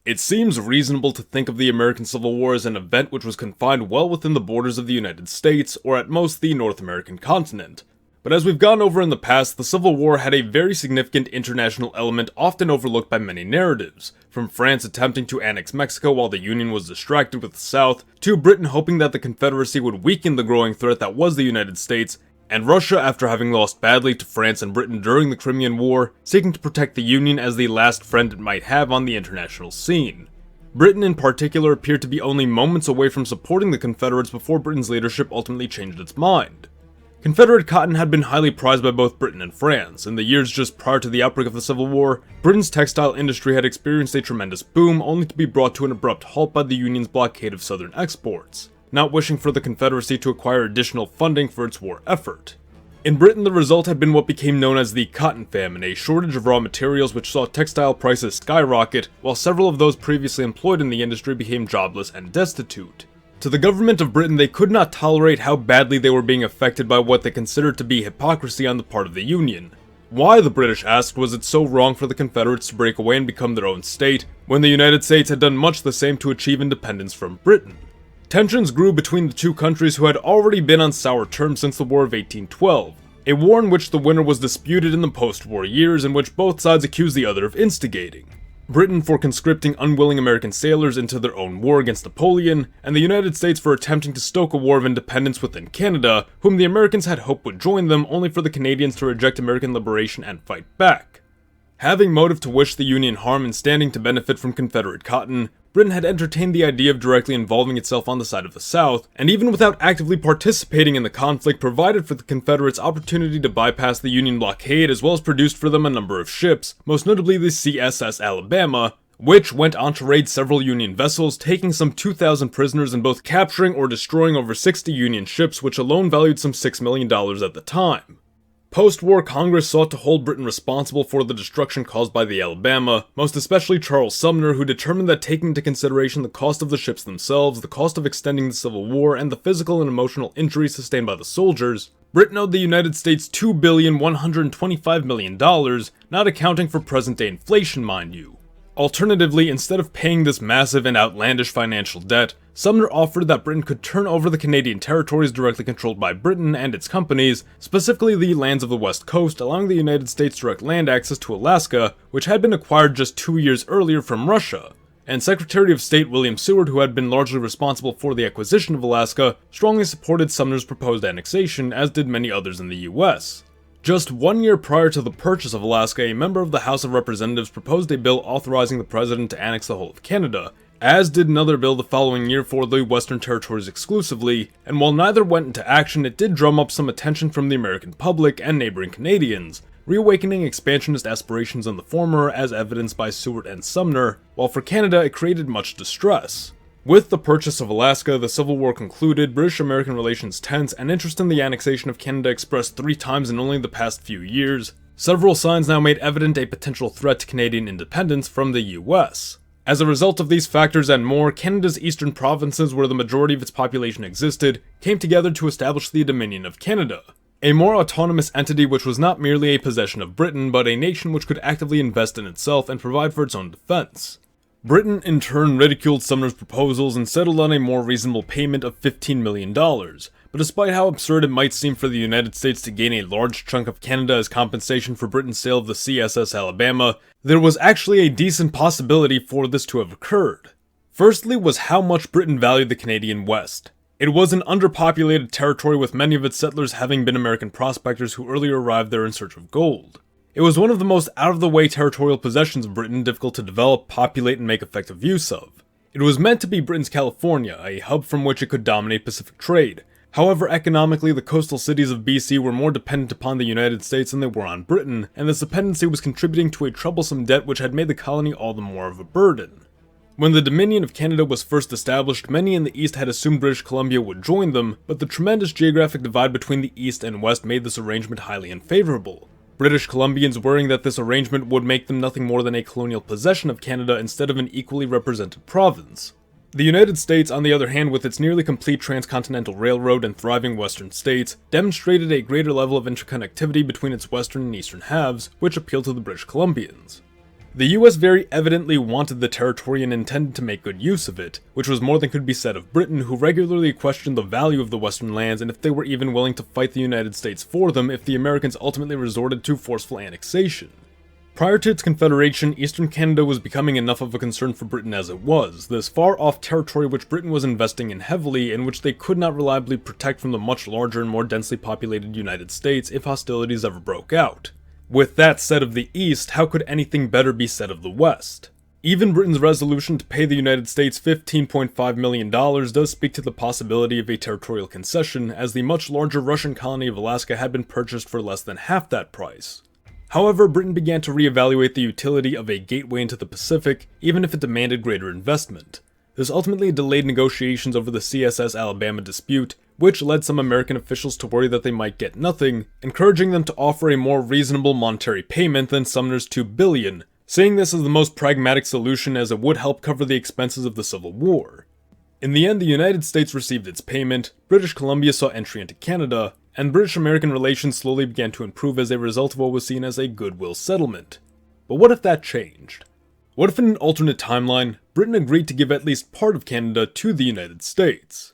It seems reasonable to think of the American Civil War as an event which was confined well within the borders of the United States, or at most the North American continent. But as we've gone over in the past, the Civil War had a very significant international element often overlooked by many narratives, from France attempting to annex Mexico while the Union was distracted with the South, to Britain hoping that the Confederacy would weaken the growing threat that was the United States, and Russia, after having lost badly to France and Britain during the Crimean War, seeking to protect the Union as the last friend it might have on the international scene. Britain in particular appeared to be only moments away from supporting the Confederates before Britain's leadership ultimately changed its mind. Confederate cotton had been highly prized by both Britain and France. In the years just prior to the outbreak of the Civil War, Britain's textile industry had experienced a tremendous boom, only to be brought to an abrupt halt by the Union's blockade of southern exports, not wishing for the Confederacy to acquire additional funding for its war effort. In Britain, the result had been what became known as the Cotton Famine, a shortage of raw materials which saw textile prices skyrocket, while several of those previously employed in the industry became jobless and destitute. To the government of Britain, they could not tolerate how badly they were being affected by what they considered to be hypocrisy on the part of the Union. Why, the British asked, was it so wrong for the Confederates to break away and become their own state, when the United States had done much the same to achieve independence from Britain? Tensions grew between the two countries who had already been on sour terms since the War of 1812, a war in which the winner was disputed in the post-war years, in which both sides accused the other of instigating. Britain for conscripting unwilling American sailors into their own war against Napoleon, and the United States for attempting to stoke a war of independence within Canada, whom the Americans had hoped would join them, only for the Canadians to reject American liberation and fight back. Having motive to wish the Union harm and standing to benefit from Confederate cotton, Britain had entertained the idea of directly involving itself on the side of the South, and even without actively participating in the conflict, provided for the Confederates opportunity to bypass the Union blockade, as well as produced for them a number of ships, most notably the CSS Alabama, which went on to raid several Union vessels, taking some 2,000 prisoners and both capturing or destroying over 60 Union ships, which alone valued some $6 million at the time. Post-war, Congress sought to hold Britain responsible for the destruction caused by the Alabama, most especially Charles Sumner, who determined that taking into consideration the cost of the ships themselves, the cost of extending the Civil War, and the physical and emotional injuries sustained by the soldiers, Britain owed the United States $2,125 million, not accounting for present-day inflation, mind you. Alternatively, instead of paying this massive and outlandish financial debt, Sumner offered that Britain could turn over the Canadian territories directly controlled by Britain and its companies, specifically the lands of the West Coast, allowing the United States direct land access to Alaska, which had been acquired just 2 years earlier from Russia. And Secretary of State William Seward, who had been largely responsible for the acquisition of Alaska, strongly supported Sumner's proposed annexation, as did many others in the US. Just 1 year prior to the purchase of Alaska, a member of the House of Representatives proposed a bill authorizing the president to annex the whole of Canada, as did another bill the following year for the Western Territories exclusively, and while neither went into action, it did drum up some attention from the American public and neighboring Canadians, reawakening expansionist aspirations in the former as evidenced by Seward and Sumner, while for Canada it created much distress. With the purchase of Alaska, the Civil War concluded, British-American relations tense, and interest in the annexation of Canada expressed 3 times in only the past few years. Several signs now made evident a potential threat to Canadian independence from the US. As a result of these factors and more, Canada's eastern provinces, where the majority of its population existed, came together to establish the Dominion of Canada, a more autonomous entity which was not merely a possession of Britain, but a nation which could actively invest in itself and provide for its own defense. Britain in turn ridiculed Sumner's proposals and settled on a more reasonable payment of $15 million, but despite how absurd it might seem for the United States to gain a large chunk of Canada as compensation for Britain's sale of the CSS Alabama, there was actually a decent possibility for this to have occurred. Firstly was how much Britain valued the Canadian West. It was an underpopulated territory, with many of its settlers having been American prospectors who earlier arrived there in search of gold. It was one of the most out-of-the-way territorial possessions of Britain, difficult to develop, populate, and make effective use of. It was meant to be Britain's California, a hub from which it could dominate Pacific trade. However, economically, the coastal cities of BC were more dependent upon the United States than they were on Britain, and this dependency was contributing to a troublesome debt which had made the colony all the more of a burden. When the Dominion of Canada was first established, many in the East had assumed British Columbia would join them, but the tremendous geographic divide between the East and West made this arrangement highly unfavorable. British Columbians worrying that this arrangement would make them nothing more than a colonial possession of Canada instead of an equally represented province. The United States, on the other hand, with its nearly complete transcontinental railroad and thriving western states, demonstrated a greater level of interconnectivity between its western and eastern halves, which appealed to the British Columbians. The US very evidently wanted the territory and intended to make good use of it, which was more than could be said of Britain, who regularly questioned the value of the western lands and if they were even willing to fight the United States for them if the Americans ultimately resorted to forceful annexation. Prior to its confederation, eastern Canada was becoming enough of a concern for Britain as it was, this far-off territory which Britain was investing in heavily and which they could not reliably protect from the much larger and more densely populated United States if hostilities ever broke out. With that said of the East, how could anything better be said of the West? Even Britain's resolution to pay the United States $15.5 million does speak to the possibility of a territorial concession, as the much larger Russian colony of Alaska had been purchased for less than half that price. However, Britain began to reevaluate the utility of a gateway into the Pacific, even if it demanded greater investment. This ultimately delayed negotiations over the CSS Alabama dispute, which led some American officials to worry that they might get nothing, encouraging them to offer a more reasonable monetary payment than Sumner's $2 billion, seeing this as the most pragmatic solution as it would help cover the expenses of the Civil War. In the end, the United States received its payment, British Columbia saw entry into Canada, and British-American relations slowly began to improve as a result of what was seen as a goodwill settlement. But what if that changed? What if in an alternate timeline, Britain agreed to give at least part of Canada to the United States?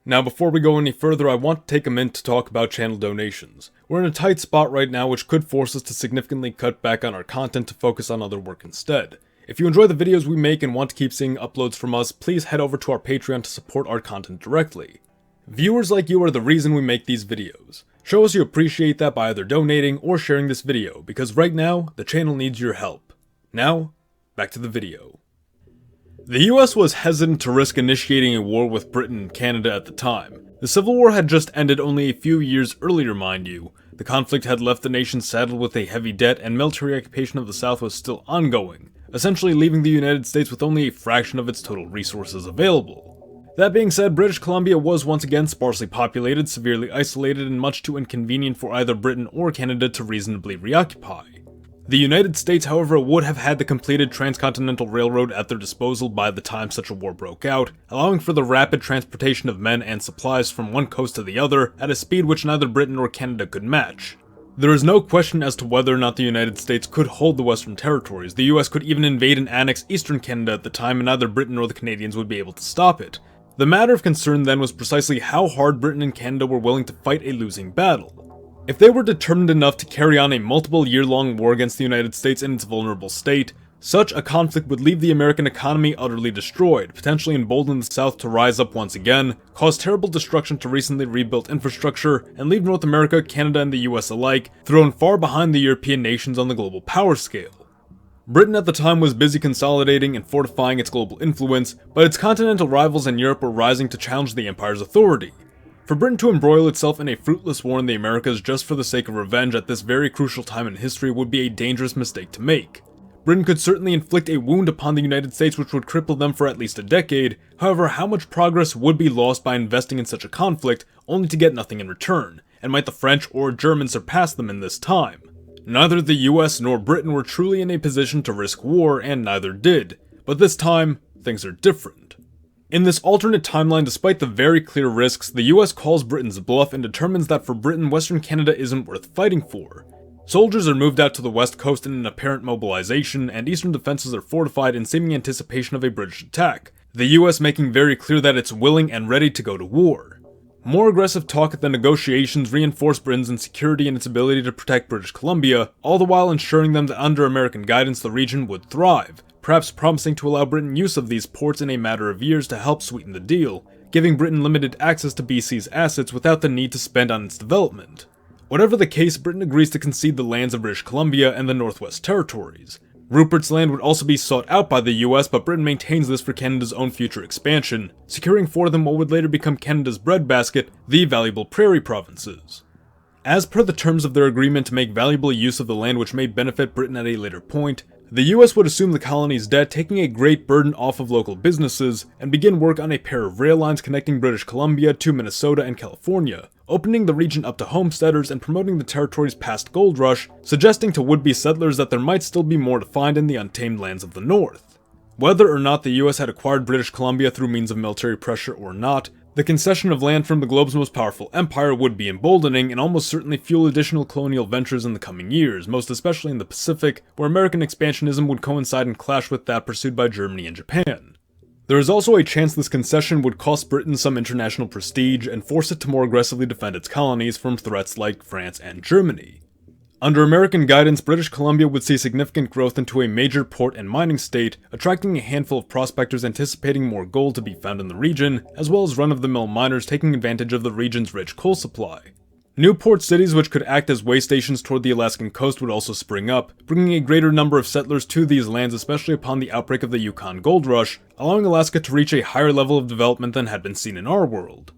Now before we go any further, I want to take a minute to talk about channel donations. We're in a tight spot right now which could force us to significantly cut back on our content to focus on other work instead. If you enjoy the videos we make and want to keep seeing uploads from us, please head over to our Patreon to support our content directly. Viewers like you are the reason we make these videos. Show us you appreciate that by either donating or sharing this video, because right now, the channel needs your help. Now, back to the video. The US was hesitant to risk initiating a war with Britain and Canada at the time. The Civil War had just ended only a few years earlier, mind you. The conflict had left the nation saddled with a heavy debt, and military occupation of the South was still ongoing, essentially leaving the United States with only a fraction of its total resources available. That being said, British Columbia was once again sparsely populated, severely isolated, and much too inconvenient for either Britain or Canada to reasonably reoccupy. The United States, however, would have had the completed transcontinental railroad at their disposal by the time such a war broke out, allowing for the rapid transportation of men and supplies from one coast to the other at a speed which neither Britain nor Canada could match. There is no question as to whether or not the United States could hold the Western Territories. The US could even invade and annex Eastern Canada at the time, and neither Britain nor the Canadians would be able to stop it. The matter of concern then was precisely how hard Britain and Canada were willing to fight a losing battle. If they were determined enough to carry on a multiple year-long war against the United States in its vulnerable state, such a conflict would leave the American economy utterly destroyed, potentially embolden the South to rise up once again, cause terrible destruction to recently rebuilt infrastructure, and leave North America, Canada, and the US alike thrown far behind the European nations on the global power scale. Britain at the time was busy consolidating and fortifying its global influence, but its continental rivals in Europe were rising to challenge the Empire's authority. For Britain to embroil itself in a fruitless war in the Americas just for the sake of revenge at this very crucial time in history would be a dangerous mistake to make. Britain could certainly inflict a wound upon the United States which would cripple them for at least a decade, however, how much progress would be lost by investing in such a conflict only to get nothing in return, and might the French or Germans surpass them in this time? Neither the US nor Britain were truly in a position to risk war, and neither did, but this time, things are different. In this alternate timeline, despite the very clear risks, the US calls Britain's bluff and determines that for Britain, Western Canada isn't worth fighting for. Soldiers are moved out to the west coast in an apparent mobilization, and eastern defenses are fortified in seeming anticipation of a British attack, the US making very clear that it's willing and ready to go to war. More aggressive talk at the negotiations reinforced Britain's insecurity in its ability to protect British Columbia, all the while ensuring them that under American guidance the region would thrive, perhaps promising to allow Britain use of these ports in a matter of years to help sweeten the deal, giving Britain limited access to BC's assets without the need to spend on its development. Whatever the case, Britain agrees to concede the lands of British Columbia and the Northwest Territories. Rupert's Land would also be sought out by the US, but Britain maintains this for Canada's own future expansion, securing for them what would later become Canada's breadbasket, the valuable prairie provinces. As per the terms of their agreement to make valuable use of the land which may benefit Britain at a later point, the US would assume the colony's debt, taking a great burden off of local businesses, and begin work on a pair of rail lines connecting British Columbia to Minnesota and California, opening the region up to homesteaders and promoting the territory's past gold rush, suggesting to would-be settlers that there might still be more to find in the untamed lands of the North. Whether or not the US had acquired British Columbia through means of military pressure or not, The concession of land from the globe's most powerful empire would be emboldening and almost certainly fuel additional colonial ventures in the coming years, most especially in the Pacific, where American expansionism would coincide and clash with that pursued by Germany and Japan. There is also a chance this concession would cost Britain some international prestige and force it to more aggressively defend its colonies from threats like France and Germany. Under American guidance, British Columbia would see significant growth into a major port and mining state, attracting a handful of prospectors anticipating more gold to be found in the region, as well as run-of-the-mill miners taking advantage of the region's rich coal supply. New port cities which could act as way stations toward the Alaskan coast would also spring up, bringing a greater number of settlers to these lands, especially upon the outbreak of the Yukon Gold Rush, allowing Alaska to reach a higher level of development than had been seen in our world.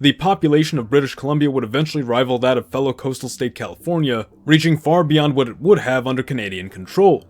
The population of British Columbia would eventually rival that of fellow coastal state California, reaching far beyond what it would have under Canadian control.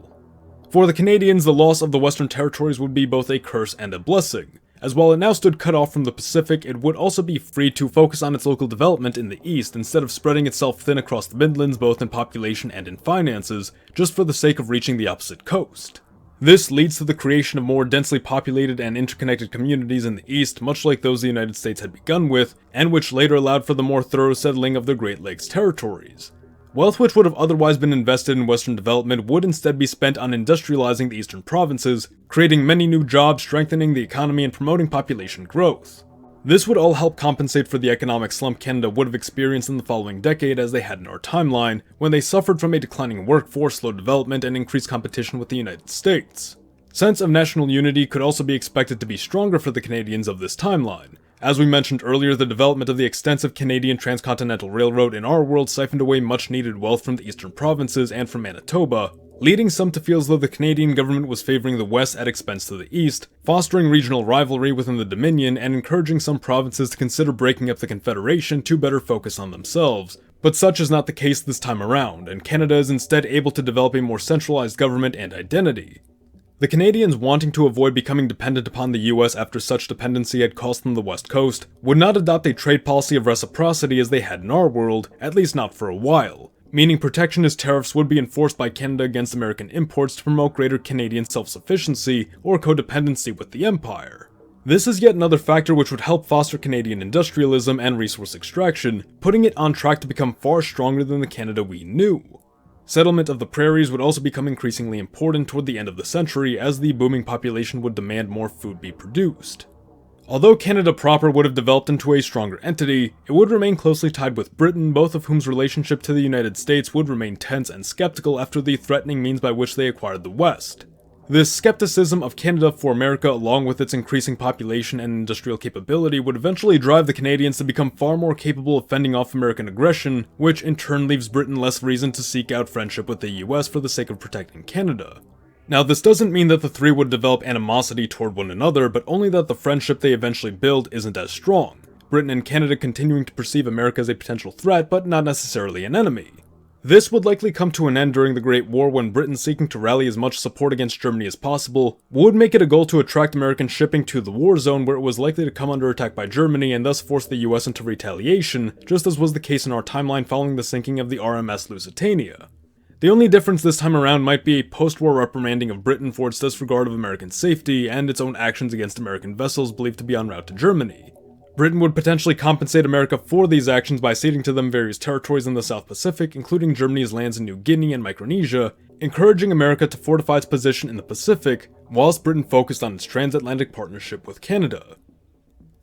For the Canadians, the loss of the Western Territories would be both a curse and a blessing, as while it now stood cut off from the Pacific, it would also be free to focus on its local development in the East instead of spreading itself thin across the Midlands both in population and in finances, just for the sake of reaching the opposite coast. This leads to the creation of more densely populated and interconnected communities in the East, much like those the United States had begun with, and which later allowed for the more thorough settling of the Great Lakes territories. Wealth which would have otherwise been invested in Western development would instead be spent on industrializing the eastern provinces, creating many new jobs, strengthening the economy, and promoting population growth. This would all help compensate for the economic slump Canada would have experienced in the following decade as they had in our timeline, when they suffered from a declining workforce, slow development, and increased competition with the United States. Sense of national unity could also be expected to be stronger for the Canadians of this timeline. As we mentioned earlier, the development of the extensive Canadian Transcontinental Railroad in our world siphoned away much needed wealth from the eastern provinces and from Manitoba, leading some to feel as though the Canadian government was favoring the West at expense to the East, fostering regional rivalry within the Dominion, and encouraging some provinces to consider breaking up the Confederation to better focus on themselves. But such is not the case this time around, and Canada is instead able to develop a more centralized government and identity. The Canadians, wanting to avoid becoming dependent upon the US after such dependency had cost them the West Coast, would not adopt a trade policy of reciprocity as they had in our world, at least not for a while, meaning protectionist tariffs would be enforced by Canada against American imports to promote greater Canadian self-sufficiency or codependency with the Empire. This is yet another factor which would help foster Canadian industrialism and resource extraction, putting it on track to become far stronger than the Canada we knew. Settlement of the prairies would also become increasingly important toward the end of the century as the booming population would demand more food be produced. Although Canada proper would have developed into a stronger entity, it would remain closely tied with Britain, both of whom's relationship to the United States would remain tense and skeptical after the threatening means by which they acquired the West. This skepticism of Canada for America, along with its increasing population and industrial capability, would eventually drive the Canadians to become far more capable of fending off American aggression, which in turn leaves Britain less reason to seek out friendship with the US for the sake of protecting Canada. Now, this doesn't mean that the three would develop animosity toward one another, but only that the friendship they eventually build isn't as strong, Britain and Canada continuing to perceive America as a potential threat, but not necessarily an enemy. This would likely come to an end during the Great War when Britain, seeking to rally as much support against Germany as possible, would make it a goal to attract American shipping to the war zone where it was likely to come under attack by Germany and thus force the US into retaliation, just as was the case in our timeline following the sinking of the RMS Lusitania. The only difference this time around might be a post-war reprimanding of Britain for its disregard of American safety and its own actions against American vessels believed to be en route to Germany. Britain would potentially compensate America for these actions by ceding to them various territories in the South Pacific, including Germany's lands in New Guinea and Micronesia, encouraging America to fortify its position in the Pacific, whilst Britain focused on its transatlantic partnership with Canada.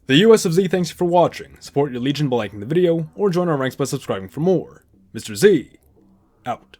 The US of Z thanks you for watching. Support your Legion by liking the video, or join our ranks by subscribing for more. Mr. Z, out.